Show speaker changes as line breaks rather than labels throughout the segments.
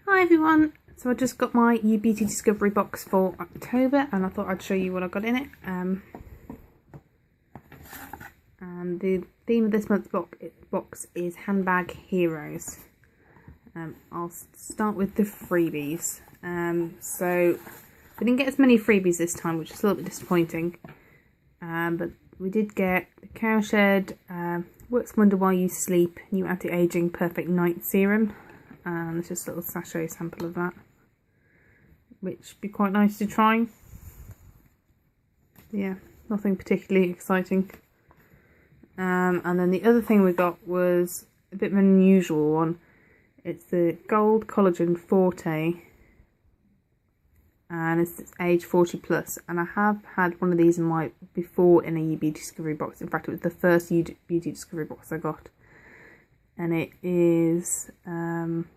Hi everyone, so I just got my Beauty Discovery box for October and I thought I'd show you what I got in it. And the theme of this month's box is Handbag Heroes. I'll start with the freebies. So we didn't get as many freebies this time, which is a little bit disappointing. But we did get the Cowshed Works Wonder While You Sleep New Anti-Aging Perfect Night Serum. And there's just a little sachet sample of that, which would be quite nice to try. Yeah, nothing particularly exciting. And then the other thing we got was a bit of an unusual one. It's the Gold Collagen Forte, and it's age 40 plus. And I have had one of these before in a Beauty Discovery box. In fact, it was the first Beauty Discovery box I got. And it is Collagen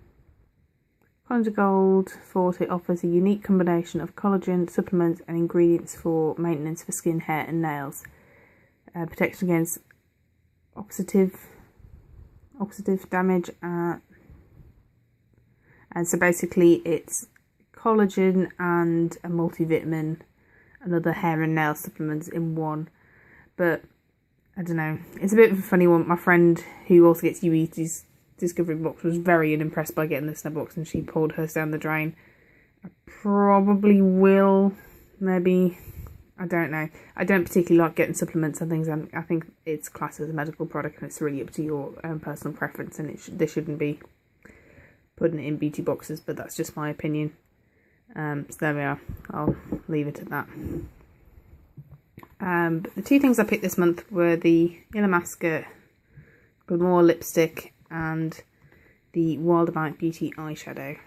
Gold Forte offers a unique combination of collagen supplements and ingredients for maintenance for skin, hair and nails. Protection against oxidative damage. And so basically it's collagen and a multivitamin and other hair and nail supplements in one. But I don't know, it's a bit of a funny one. My friend who also gets Beauty's Discovery box was very unimpressed by getting this in a box and she pulled hers down the drain. I probably will, maybe, I don't know. I don't particularly like getting supplements and things. I think it's classed as a medical product and it's really up to your own personal preference, and they shouldn't be putting it in beauty boxes, but that's just my opinion. So there we are, I'll leave it at that. But the two things I picked this month were the Illamasqua Glamour lipstick and the Wild About Beauty eyeshadow.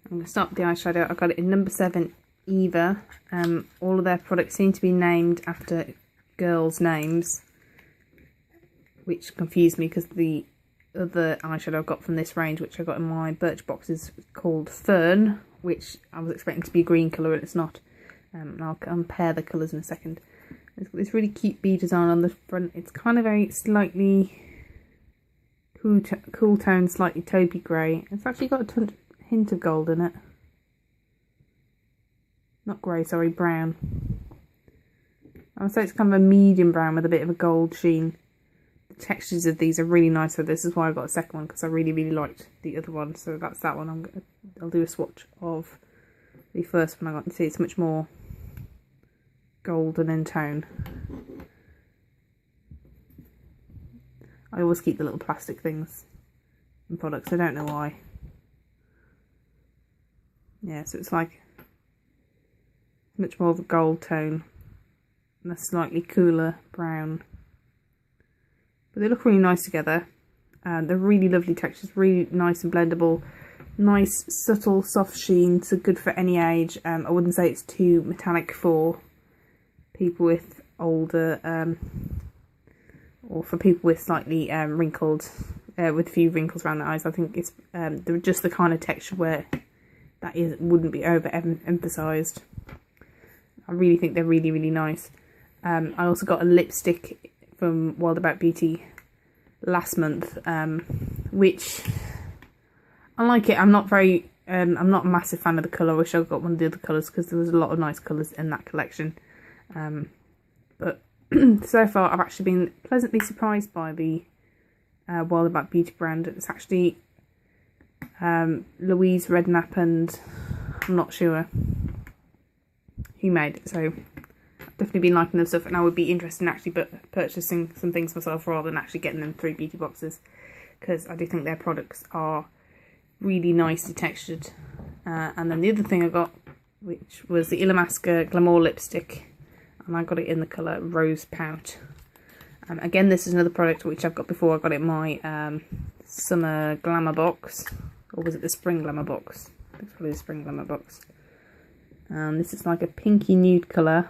I'm going to start with the eyeshadow. I got it in number 7 Eva. All of their products seem to be named after girls' names, which confused me because the other eyeshadow I got from this range, which I got in my Birchbox, is called Fern, which I was expecting to be a green colour and it's not. And I'll compare the colours in a second. It's got this really cute bee design on the front. It's kind of very slightly cool tone, slightly taupey grey. It's actually got a hint of gold in it. Not grey, sorry, brown. I would say it's kind of a medium brown with a bit of a gold sheen. The textures of these are really nice, so this is why I got a second one, because I really, really liked the other one. So that's that one. I'll do a swatch of the first one I got to see. It's much more golden in tone. I always keep the little plastic things in products, I don't know why. Yeah, so it's like much more of a gold tone and a slightly cooler brown. But they look really nice together. They're really lovely textures, really nice and blendable. Nice, subtle, soft sheen, so good for any age. I wouldn't say it's too metallic for people with older, or for people with slightly wrinkled, with a few wrinkles around the eyes. I think it's they're just the kind of texture where that wouldn't be over-emphasised. I really think they're really, really nice. I also got a lipstick from Wild About Beauty last month, which I like it. I'm not a massive fan of the colour. I wish I got one of the other colours because there was a lot of nice colours in that collection. But so far I've actually been pleasantly surprised by the Wild About Beauty brand. It's actually Louise Redknapp and I'm not sure who made it. So I've definitely been liking their stuff, and I would be interested in actually purchasing some things myself rather than actually getting them through beauty boxes, because I do think their products are really nicely textured. And then the other thing I got, which was the Illamasqua Glamour lipstick, and I got it in the colour Rose Pout. Again, this is another product which I've got before. I got it in my Summer Glamour box, or was it the Spring Glamour box? I think it's probably the Spring Glamour box. This is like a pinky nude colour.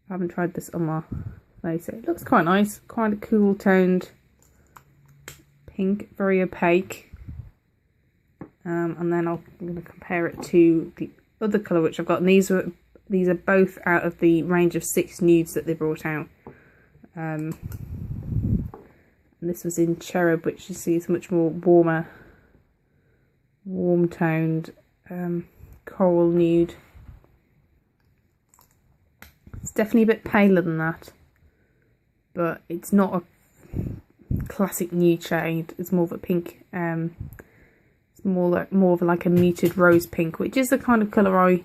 I haven't tried this on my face. It looks quite nice, quite a cool toned pink, very opaque. And then I'm going to compare it to the other colour which I've got, and these are both out of the range of 6 nudes that they brought out. And this was in Cherub, which you see is much more warmer, warm-toned coral nude. It's definitely a bit paler than that, but it's not a classic nude shade. It's more of a pink. It's more of like a muted rose pink, which is the kind of colour I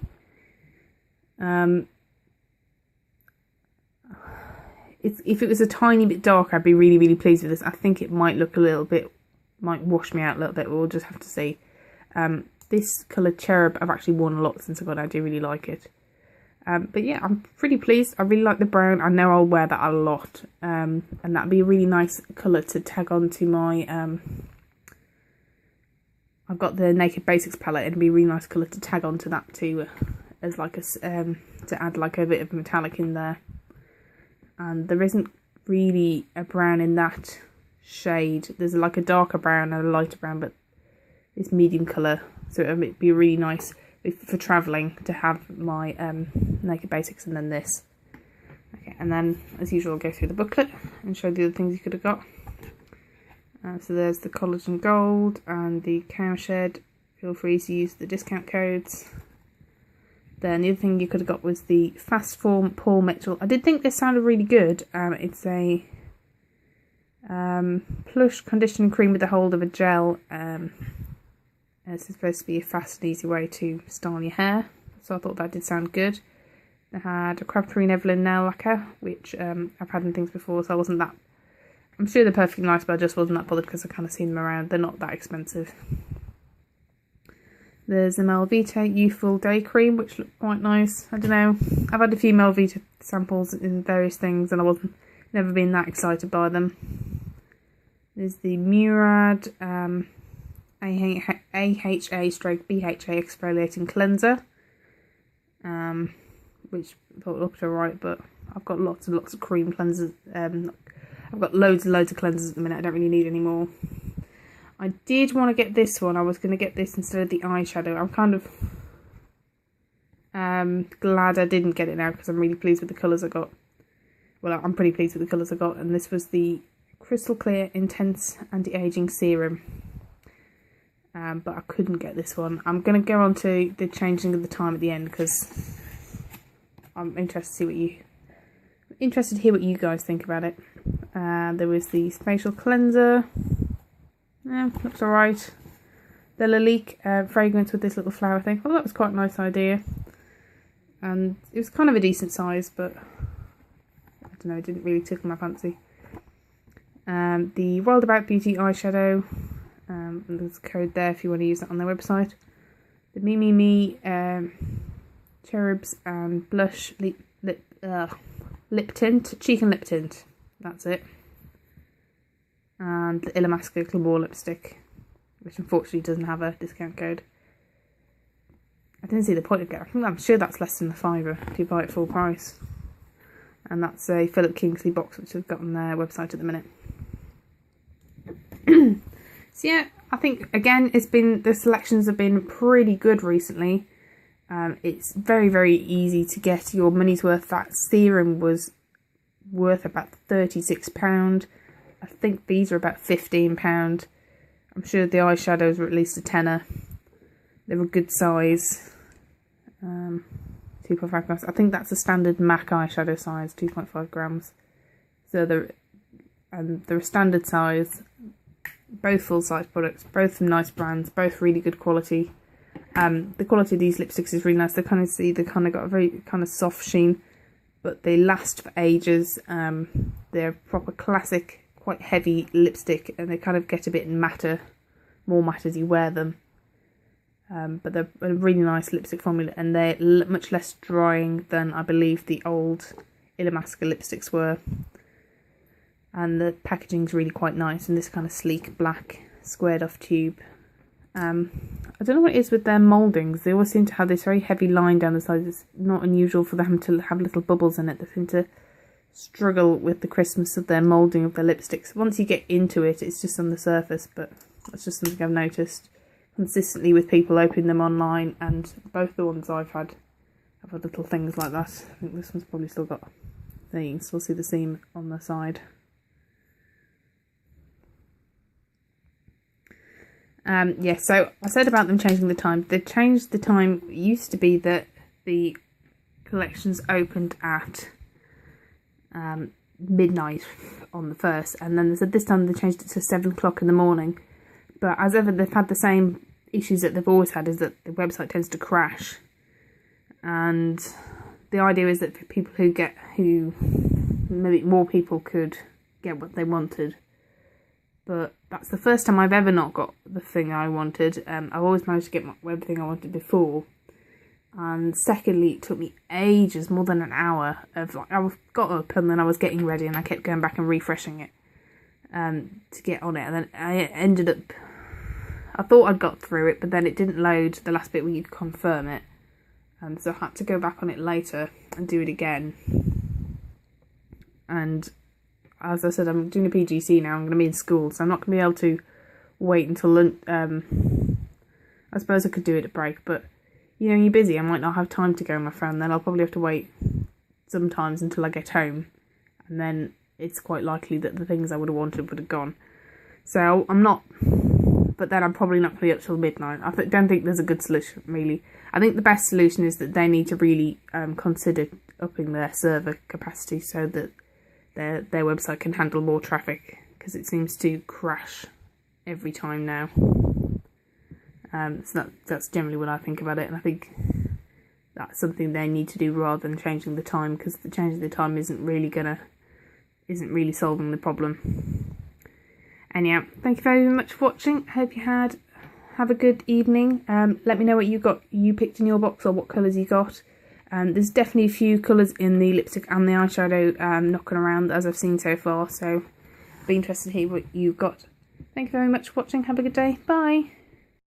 if it was a tiny bit darker, I'd be really, really pleased with this. I think it might look a little bit, might wash me out a little bit. We'll just have to see. This colour Cherub I've actually worn a lot since I got it. I do really like it. But yeah, I'm pretty pleased. I really like the brown. I know I'll wear that a lot. And that'd be a really nice colour to tag on to my... I've got the Naked Basics palette. It'd be a really nice colour to tag onto that too, as like a to add like a bit of metallic in there. And there isn't really a brown in that shade. There's like a darker brown and a lighter brown, but it's medium colour, so it'd be really nice for travelling to have my Naked Basics and then this. Okay, and then as usual I'll go through the booklet and show the other things you could have got. So there's the Collagen Gold and the Cowshed. Feel free to use the discount codes. Then the other thing you could have got was the Fast Form Paul Mitchell. I did think this sounded really good. It's a plush conditioning cream with the hold of a gel. It's supposed to be a fast and easy way to style your hair. So I thought that did sound good. They had a Crabtree Evelyn nail lacquer, which I've had in things before, so I wasn't that... I'm sure they're perfectly nice, but I just wasn't that bothered because I kind of seen them around. They're not that expensive. There's the Melvita Youthful Day Cream, which looked quite nice. I don't know. I've had a few Melvita samples in various things, and I never been that excited by them. There's the Murad AHA/BHA Exfoliating Cleanser, which I thought looked alright, but I've got lots and lots of cream cleansers. I've got loads and loads of cleansers at the minute. I don't really need any more. I did want to get this one. I was going to get this instead of the eyeshadow. I'm kind of glad I didn't get it now because I'm really pleased with the colours I got. Well, I'm pretty pleased with the colours I got. And this was the Crystal Clear Intense Anti-Aging Serum. But I couldn't get this one. I'm going to go on to the changing of the time at the end because I'm interested to hear what you guys think about it. There was the Facial Cleanser. Yeah, looks alright. The Lalique fragrance with this little flower thing. Well, that was quite a nice idea. And it was kind of a decent size, but I don't know, it didn't really tickle my fancy. The Wild About Beauty eyeshadow. There's a code there if you want to use that on their website. The Me Cherubs and Blush lip tint, cheek and lip tint. That's it. And the Illamasqua Glamour lipstick, which unfortunately doesn't have a discount code. I didn't see the point of getting. I'm sure that's less than £5 if you buy it full price. And that's a Philip Kingsley box, which I've got on their website at the minute. So yeah, I think again the selections have been pretty good recently. It's very, very easy to get your money's worth. That serum was worth about £36. I think these are about £15. I'm sure the eyeshadows were at least a tenner. They were good size. 2.5 grams. I think that's a standard MAC eyeshadow size, 2.5 grams. So they're a standard size. Both full size products, both from nice brands, both really good quality. The quality of these lipsticks is really nice. They kind of got a very kind of soft sheen, but they last for ages. They're proper classic, quite heavy lipstick, and they kind of get a bit more matte as you wear them. But they're a really nice lipstick formula, and they're much less drying than I believe the old Illamasqua lipsticks were. And the packaging's really quite nice in this kind of sleek black squared off tube. I don't know what it is with their mouldings. They always seem to have this very heavy line down the sides. It's not unusual for them to have little bubbles in it. They seem to struggle with the crispness of their moulding of their lipsticks. Once you get into it, it's just on the surface, but that's just something I've noticed consistently with people opening them online, and both the ones I've had have had little things like that. I think this one's probably still got, there you can still see the seam on the side. Yeah, so I said about them changing the time. They changed the time. It used to be that the collections opened at midnight on the 1st, and then they said this time they changed it to 7 o'clock in the morning. But as ever, they've had the same issues that they've always had, is that the website tends to crash. And the idea is that for people who maybe more people could get what they wanted. But that's the first time I've ever not got the thing I wanted. I've always managed to get everything I wanted before. And secondly, it took me ages, more than an hour of like, I got up and then I was getting ready and I kept going back and refreshing it to get on it. And then I ended up, I thought I'd got through it, but then it didn't load the last bit where you'd confirm it. So I had to go back on it later and do it again. And as I said, I'm doing a PGC now. I'm going to be in school, so I'm not going to be able to wait until lunch. I suppose I could do it at break, but you know, you're busy. I might not have time to go with my friend. Then I'll probably have to wait sometimes until I get home, and then it's quite likely that the things I would have wanted would have gone. So I'm not. But then I'm probably not going to be up till midnight. I don't think there's a good solution, really. I think the best solution is that they need to really consider upping their server capacity so that their website can handle more traffic, because it seems to crash every time now. So that's generally what I think about it, and I think that's something they need to do rather than changing the time, because the changing the time isn't really solving the problem. Anyhow, thank you very much for watching. Hope you have a good evening. Let me know what you picked in your box, or what colours you got. There's definitely a few colours in the lipstick and the eyeshadow knocking around as I've seen so far, so I'll be interested to hear what you've got. Thank you very much for watching. Have a good day. Bye.